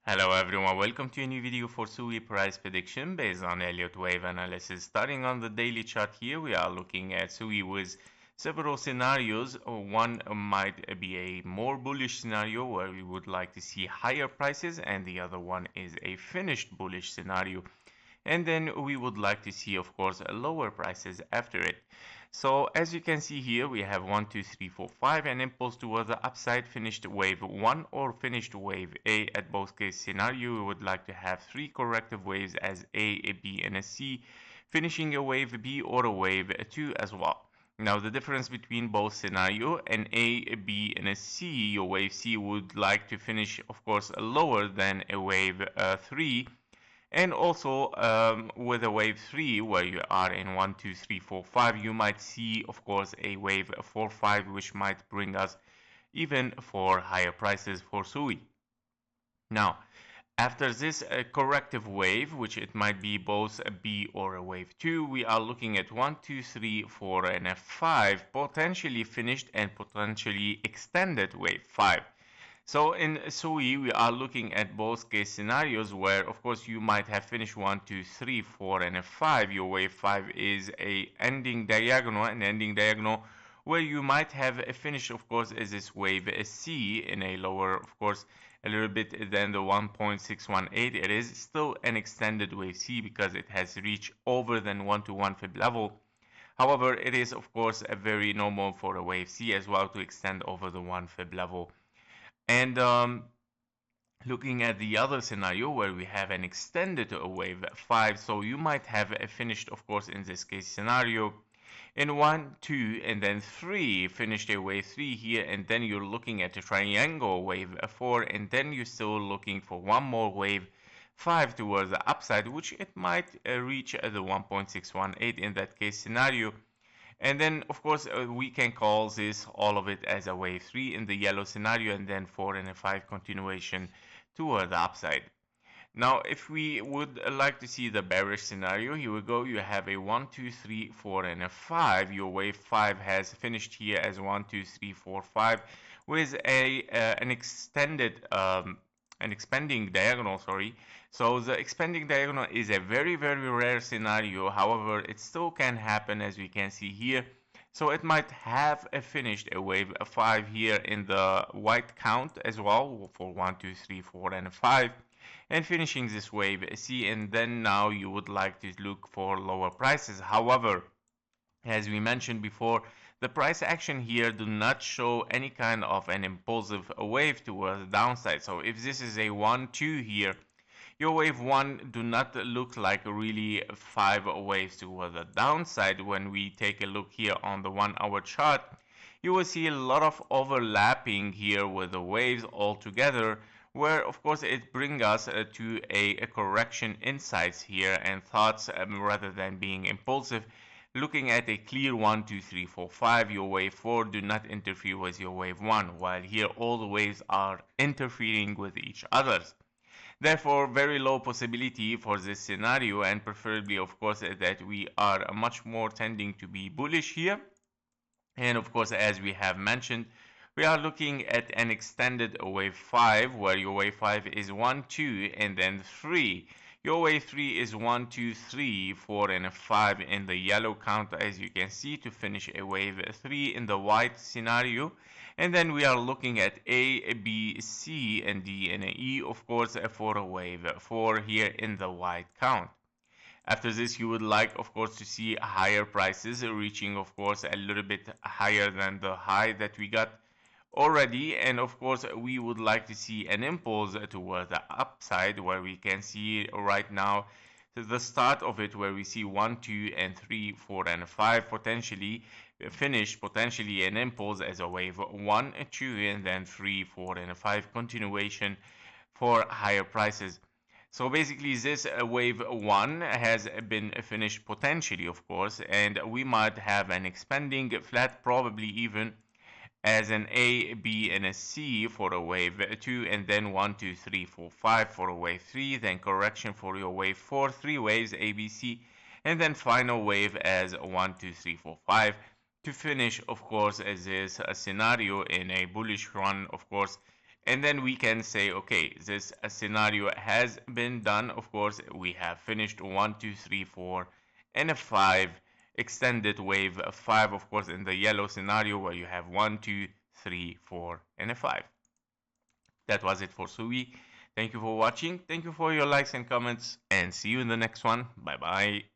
Hello everyone, welcome to a new video for SUI price prediction based on Elliott wave analysis. Starting on the daily chart here, we are looking at SUI with several scenarios. One might be a more bullish scenario where we would like to see higher prices, and the other one is a finished bullish scenario. And then we would like to see, of course, lower prices after it. So as you can see here, we have 1, 2, 3, 4, 5, an impulse towards the upside, finished wave 1 or finished wave A. At both case scenario, we would like to have 3 corrective waves as A, B, and a C, finishing a wave B or a wave 2 as well. Now the difference between both scenario, an A, B, and a C, your wave C would like to finish, of course, lower than a wave 3. And also with a wave 3 where you are in 1, 2, 3, 4, 5, you might see, of course, a wave 4, 5, which might bring us even for higher prices for SUI. Now, after this corrective wave, which it might be both a B or a wave 2, we are looking at 1, 2, 3, 4, and a 5, potentially finished and potentially extended wave 5. So in SUI, we are looking at both case scenarios where, of course, you might have finished 1, 2, 3, 4, and a 5. Your wave 5 is an ending diagonal where you might have a finish, of course, as this wave C in a lower, of course, a little bit than the 1.618. It is still an extended wave C because it has reached over than 1-to-1 fib level. However, it is, of course, a very normal for a wave C as well to extend over the 1 fib level. And looking at the other scenario where we have an extended wave 5, so you might have finished, of course, in this case scenario in 1, 2, and then 3, finished a wave 3 here, and then you're looking at a triangle wave 4, and then you're still looking for one more wave 5 towards the upside, which it might reach the 1.618 in that case scenario. And then, of course, we can call this all of it as a wave 3 in the yellow scenario, and then 4 and a 5 continuation toward the upside. Now, if we would like to see the bearish scenario, here we go. You have a 1, 2, 3, 4, and a 5. Your wave 5 has finished here as 1, 2, 3, 4, 5 with an extended an expanding diagonal, sorry. So the expanding diagonal is a very, very rare scenario. However, it still can happen, as we can see here. So it might have finished a wave 5 here in the white count as well for 1, 2, 3, 4, and 5. And finishing this wave C, and then now you would like to look for lower prices. However, as we mentioned before, the price action here do not show any kind of an impulsive wave towards the downside. So if this is a 1, 2 here, your wave 1 do not look like really 5 waves towards the downside. When we take a look here on the 1-hour chart, you will see a lot of overlapping here with the waves all together, where of course it brings us to a correction insights here and thoughts rather than being impulsive. Looking at a clear 1, 2, 3, 4, 5, your wave 4 do not interfere with your wave 1, while here all the waves are interfering with each others. Therefore, very low possibility for this scenario, and preferably, of course, that we are much more tending to be bullish here. And of course, as we have mentioned, we are looking at an extended wave 5, where your wave 5 is 1, 2, and then 3. Your wave 3 is 1, 2, 3, 4, and 5 in the yellow count, as you can see, to finish a wave 3 in the white scenario. And then we are looking at A, B, C, and D, and E, of course, for a wave 4 here in the white count. After this, you would like, of course, to see higher prices reaching, of course, a little bit higher than the high that we got already. And of course, we would like to see an impulse towards the upside, where we can see right now the start of it, where we see 1, 2, and 3, 4, and 5 potentially finish, potentially an impulse as a wave 1, 2, and then 3, 4, and 5 continuation for higher prices. So basically this wave 1 has been finished potentially, of course, and we might have an expanding flat, probably even as an A, B, and a C for a wave 2, and then 1, 2, 3, 4, 5 for a wave 3, then correction for your wave 4, 3 waves A, B, C, and then final wave as 1, 2, 3, 4, 5 to finish, of course, as this scenario in a bullish run, of course, And then we can say, okay, this scenario has been done. Of course, we have finished 1, 2, 3, 4, and a 5 extended wave. A 5, of course, in the yellow scenario where you have 1, 2, 3, 4, and a 5. That was it for SUI. Thank you for watching. Thank you for your likes and comments, and see you in the next one. Bye bye.